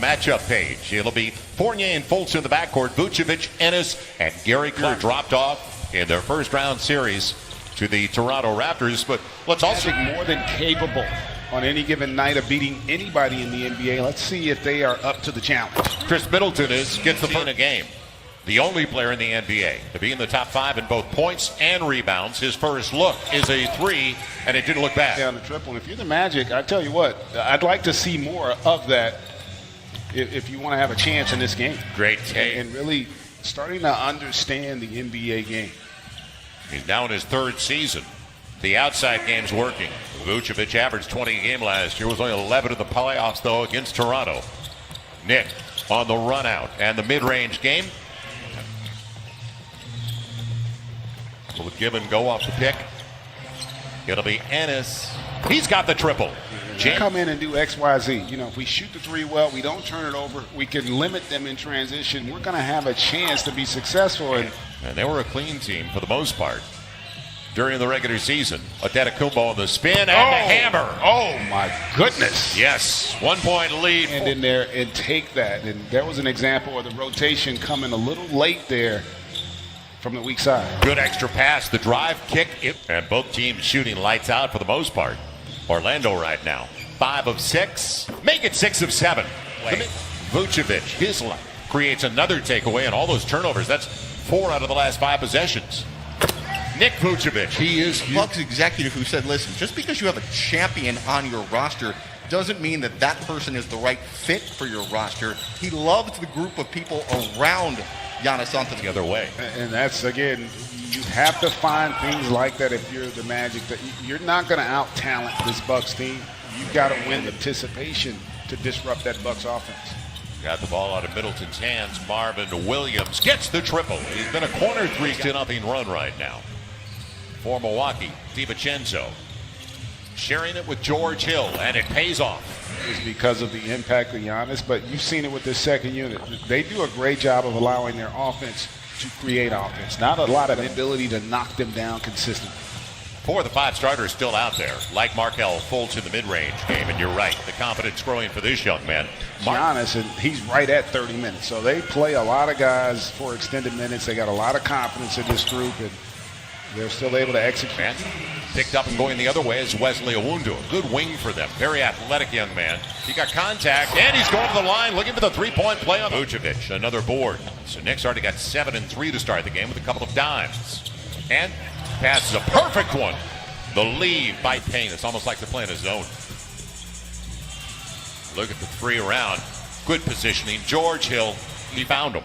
matchup page. It'll be Fournier and Fultz in the backcourt, Vucevic, Ennis, and Gary Clark dropped off in their first round series to the Toronto Raptors. But let's also more than capable on any given night of beating anybody in the NBA. Let's see if they are up to the challenge. Chris Middleton gets the point a game. The only player in the NBA to be in the top 5 in both points and rebounds. His first look is a 3, and it didn't look bad. On the triple. And if you're the Magic, I tell you what, I'd like to see more of that if you want to have a chance in this game. Great take. And really starting to understand the NBA game. He's now in his 3rd season. The outside game's working. Vucevic averaged 20 a game last year. Was only 11 in the playoffs, though, against Toronto. Nick on the run out and the mid-range game. Will give and go off the pick. It'll be Ennis. He's got the triple. Come in and do X, Y, Z. You know, if we shoot the 3 well, we don't turn it over, we can limit them in transition. We're going to have a chance to be successful. And they were a clean team for the most part during the regular season. Antetokounmpo on the spin and the hammer. Oh, my goodness. Yes, 1-point lead. And in there and take that. And there was an example of the rotation coming a little late there from the weak side. Good extra pass, the drive, kick, and both teams shooting lights out for the most part. Orlando right now, 5 of 6, make it 6 of 7. Vucevic, his line, creates another takeaway, and all those turnovers, that's 4 out of the last 5 possessions. Nick Vucevic, he is Bucks executive who said, listen, just because you have a champion on your roster doesn't mean that that person is the right fit for your roster. He loves the group of people around Giannis Antetokounmpo. The other way. And that's, again, you have to find things like that if you're the Magic. That you're not going to out-talent this Bucks team. You've got to win the anticipation to disrupt that Bucks offense. Got the ball out of Middleton's hands. Marvin Williams gets the triple. He's been a corner 3-0 run right now for Milwaukee. DiVincenzo sharing it with George Hill, and it pays off. Is because of the impact of Giannis, but you've seen it with this second unit. They do a great job of allowing their offense to create offense. Not a lot of ability to knock them down consistently. 4 of the 5 starters still out there, like Markelle Fultz in the mid-range game, and you're right, the confidence growing for this young man. Giannis, and he's right at 30 minutes, so they play a lot of guys for extended minutes. They got a lot of confidence in this group, and they're still able to execute. And picked up and going the other way is Wesley Iwundu. A good wing for them. Very athletic young man. He got contact, and he's going to the line looking for the 3-point play on Vucevic. Another board. So Nick's already got 7 and 3 to start the game with a couple of dimes. And passes a perfect one. The lead by Payne. It's almost like they're playing a zone. Look at the 3 around. Good positioning. George Hill, he found him.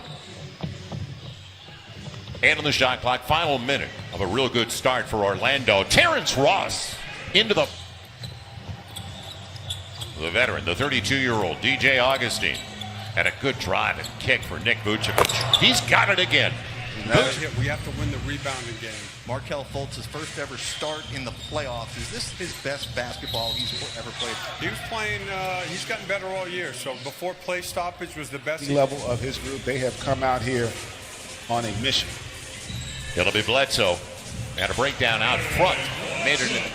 And on the shot clock, final minute of a real good start for Orlando. Terrence Ross into the veteran, the 32-year-old DJ Augustine. And a good drive and kick for Nick Vucevic. He's got it again. We have to win the rebounding game. Markelle Fultz's first ever start in the playoffs. Is this his best basketball he's ever played? He was playing, he's gotten better all year. So before play stoppage was the best. Level of his group, they have come out here on a mission. It'll be Bledsoe. Had a breakdown out front. Made it.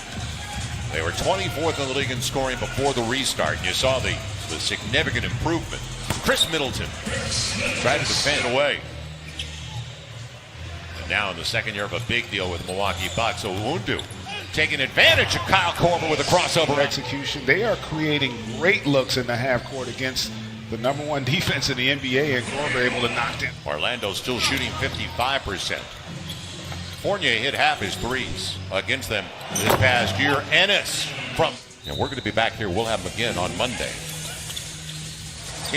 They were 24th in the league in scoring before the restart. And you saw the significant improvement. Chris Middleton tried to defend away. And now in the second year of a big deal with the Milwaukee Bucks, Iwundu taking advantage of Kyle Korver with a crossover execution. They are creating great looks in the half court against the number 1 defense in the NBA, and Korver able to knock them. Orlando still shooting 55%. Fournier hit half his threes against them this past year. Ennis from, and we're going to be back here. We'll have him again on Monday.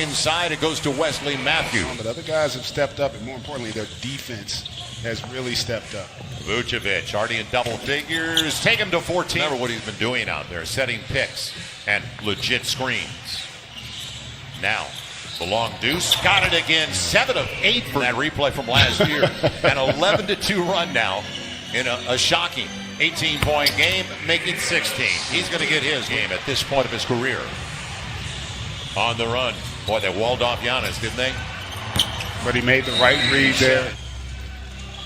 Inside it goes to Wesley Matthews. But other guys have stepped up, and more importantly, their defense has really stepped up. Vucevic already in double figures. Take him to 14. Remember what he's been doing out there, setting picks and legit screens. Now, the long deuce, got it again, 7 of 8 from that replay from last year. An 11-2 run now in a shocking 18-point game, making 16. He's going to get his game at this point of his career. On the run. Boy, they walled off Giannis, didn't they? But he made the right read there.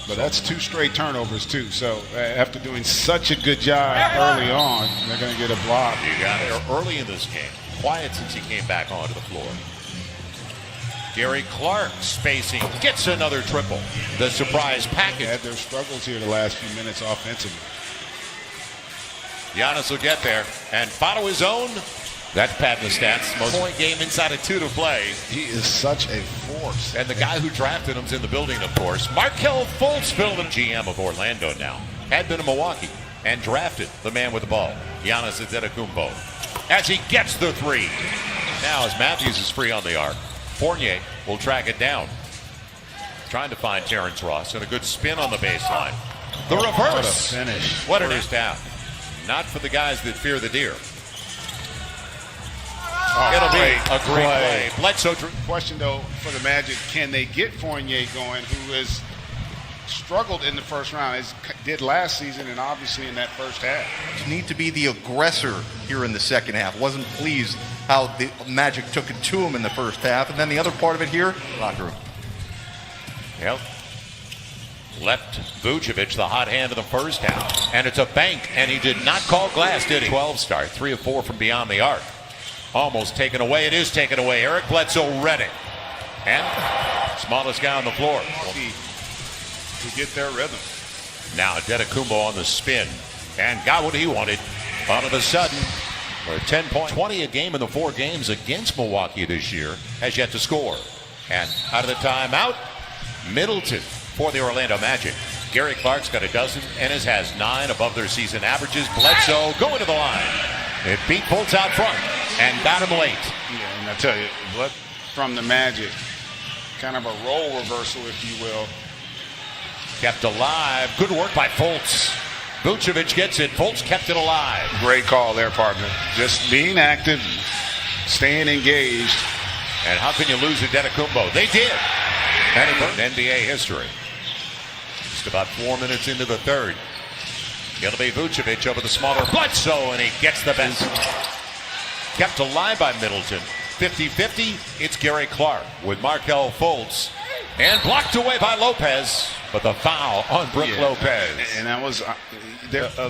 But that's 2 straight turnovers, too. So after doing such a good job early on, they're going to get a block. You got it early in this game. Quiet since he came back onto the floor. Gary Clark spacing, gets another triple. The surprise package. Had their struggles here the last few minutes offensively. Giannis will get there and follow his own. That's padding the stats. Most point game inside of 2 to play. He is such a force. And the guy who drafted him's in the building, of course. Markelle Fultz, the GM of Orlando now. Had been in Milwaukee and drafted the man with the ball, Giannis Antetokounmpo. As he gets the 3. Now as Matthews is free on the arc, Fournier will track it down. Trying to find Terrence Ross and a good spin on the baseline. The reverse. What a finish. What an first half. Not for the guys that fear the deer. It'll be a great play. Bledsoe. Question though for the Magic, can they get Fournier going, who has struggled in the first round, as did last season and obviously in that first half? You need to be the aggressor here in the second half. Wasn't pleased how the Magic took it to him in the first half. And then the other part of it here, locker room. Yep. Left Vucevic the hot hand of the first half. And it's a bank, and he did not call glass, did he? 12 start, 3 of 4 from beyond the arc. Almost taken away. It is taken away. Eric Bledsoe read it. And smallest guy on the floor. To get their rhythm. Now Antetokounmpo on the spin. And got what he wanted. All of a sudden, we're 10 points. 20 a game in the 4 games against Milwaukee this year. Has yet to score. And out of the timeout, Middleton for the Orlando Magic. Gary Clark's got a dozen. Ennis has 9 above their season averages. Bledsoe going to the line. It beat Fultz out front and got him late. Yeah, and I tell you, from the Magic, kind of a role reversal, if you will. Kept alive. Good work by Fultz. Vucevic gets it. Fultz kept it alive. Great call there, partner. Just being active, staying engaged. And how can you lose Antetokounmpo? They did. And in NBA history. Just about 4 minutes into the third. It'll be Vucevic over the smaller Bledsoe, and he gets the best. Kept alive by Middleton. 50-50, it's Gary Clark with Markelle Fultz. And blocked away by Lopez, but the foul on Brook Lopez. And that was,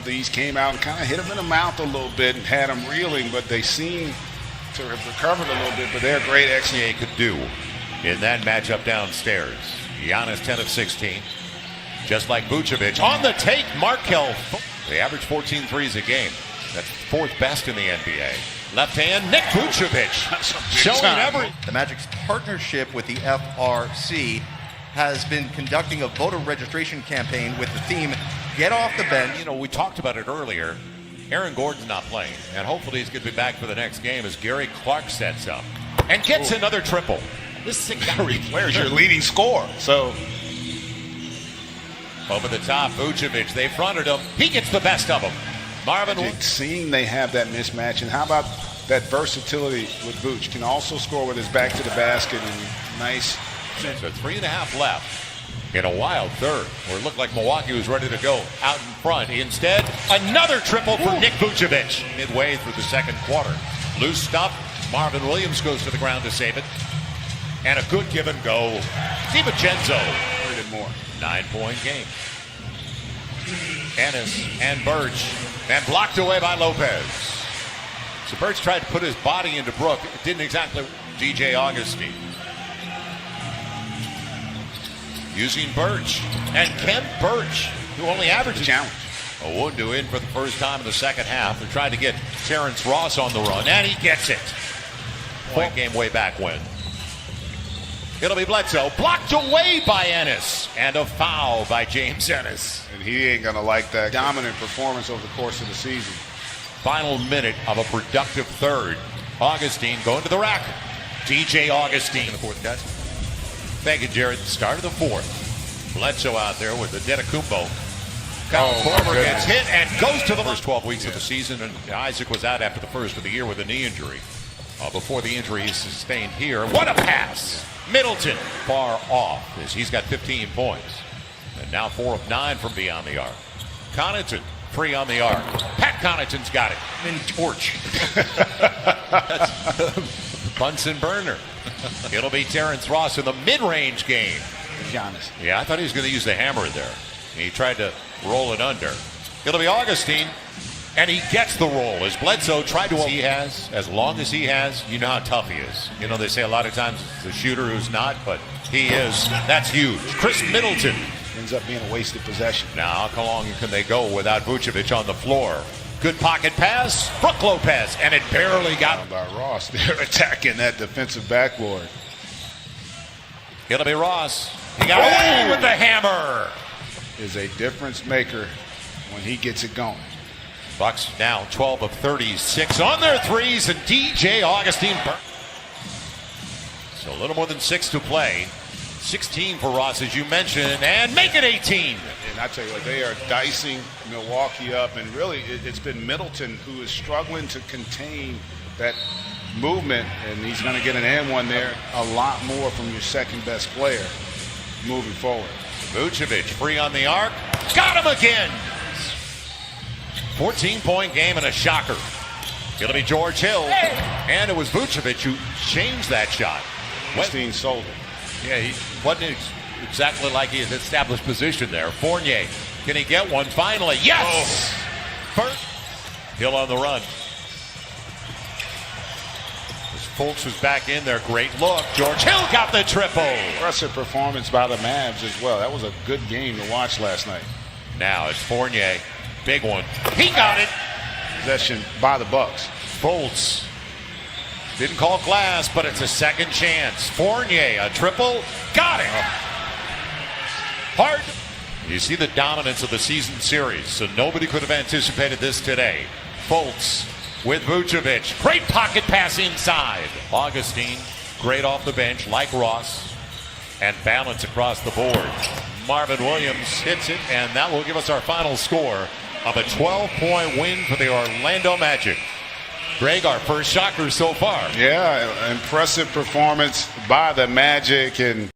these came out and kind of hit him in the mouth a little bit and had him reeling, but they seem to have recovered a little bit, but they're great XA could do in that matchup downstairs. Giannis 10 of 16. Just like Vucevic. On the take, Markelle. They average 14 threes a game. That's 4th best in the NBA. Left hand, Nick Vucevic. Showing every. The Magic's partnership with the FRC has been conducting a voter registration campaign with the theme, Get Off the Bench. You know, we talked about it earlier. Aaron Gordon's not playing, and hopefully he's going to be back for the next game as Gary Clark sets up and gets another triple. This is a guy. Where's your leading scorer? So over the top, Vucevic. They fronted him. He gets the best of him. Marvin. Seeing they have that mismatch, and how about that versatility with Vooch? Can also score with his back to the basket and nice. So 3.5 left in a wild third, where it looked like Milwaukee was ready to go out in front. Instead, another triple for Nick Vucevic midway through the second quarter. Loose stop. Marvin Williams goes to the ground to save it. And a good give and go. DiVincenzo. 9-point game. Ennis and Birch. And blocked away by Lopez. So Birch tried to put his body into Brook. It didn't exactly. DJ Augustine. Using Birch. And Kent Birch, who only averages. Challenge. Owundo in for the first time in the second half. They're trying to get Terrence Ross on the run. And he gets it. Point game way back when. It'll be Bledsoe, blocked away by Ennis, and a foul by James Ennis. And he ain't going to like that dominant performance over the course of the season. Final minute of a productive third. Augustine going to the rack. DJ Augustine. In the fourth, guys. Thank you, Jared. Start of the fourth. Bledsoe out there with the Antetokounmpo. Kyle Korver gets hit and goes to the first 12 weeks of the season, and Isaac was out after the first of the year with a knee injury. Before the injury he sustained here. What a pass! Middleton far off as he's got 15 points. And now 4 of 9 from beyond the arc. Connaughton free on the arc. Pat Connaughton's got it. In torch. That's Bunsen burner. It'll be Terrence Ross in the mid-range game. Giannis. Yeah, I thought he was going to use the hammer there. He tried to roll it under. It'll be Augustine. And he gets the roll. As Bledsoe tried to, he has, as long as he has, you know how tough he is. You know, they say a lot of times it's the shooter who's not, but he is. That's huge. Chris Middleton. Ends up being a wasted possession. Now, how long can they go without Vucevic on the floor? Good pocket pass. Brook Lopez, and it barely got by Ross. They're attacking that defensive backboard. It'll be Ross. He got away with the hammer. Is a difference maker when he gets it going. Bucks now 12 of 36 on their threes, and DJ Augustine. So a little more than 6 to play. 16 for Ross, as you mentioned, and make it 18. And I tell you what, they are dicing Milwaukee up, and really it's been Middleton who is struggling to contain that movement, and he's going to get an and one there. A lot more from your second best player moving forward. Vucevic free on the arc. Got him again. 14-point game and a shocker. It'll be George Hill. And it was Vucevic who changed that shot. Westeen sold it. Yeah, he wasn't exactly like he had established position there. Fournier, can he get one finally? Yes! First. Hill on the run. As Fultz was back in there, great look. George Hill got the triple. Impressive performance by the Mavs as well. That was a good game to watch last night. Now it's Fournier. Big one. He got it. Possession by the Bucks. Fultz didn't call glass, but it's a second chance. Fournier, a triple. Got it. Hard. You see the dominance of the season series, so nobody could have anticipated this today. Fultz with Vucevic. Great pocket pass inside. Augustine, great off the bench, like Ross, and balance across the board. Marvin Williams hits it, and that will give us our final score of a 12-point win for the Orlando Magic. Greg, our first shocker so far. Yeah, impressive performance by the Magic, and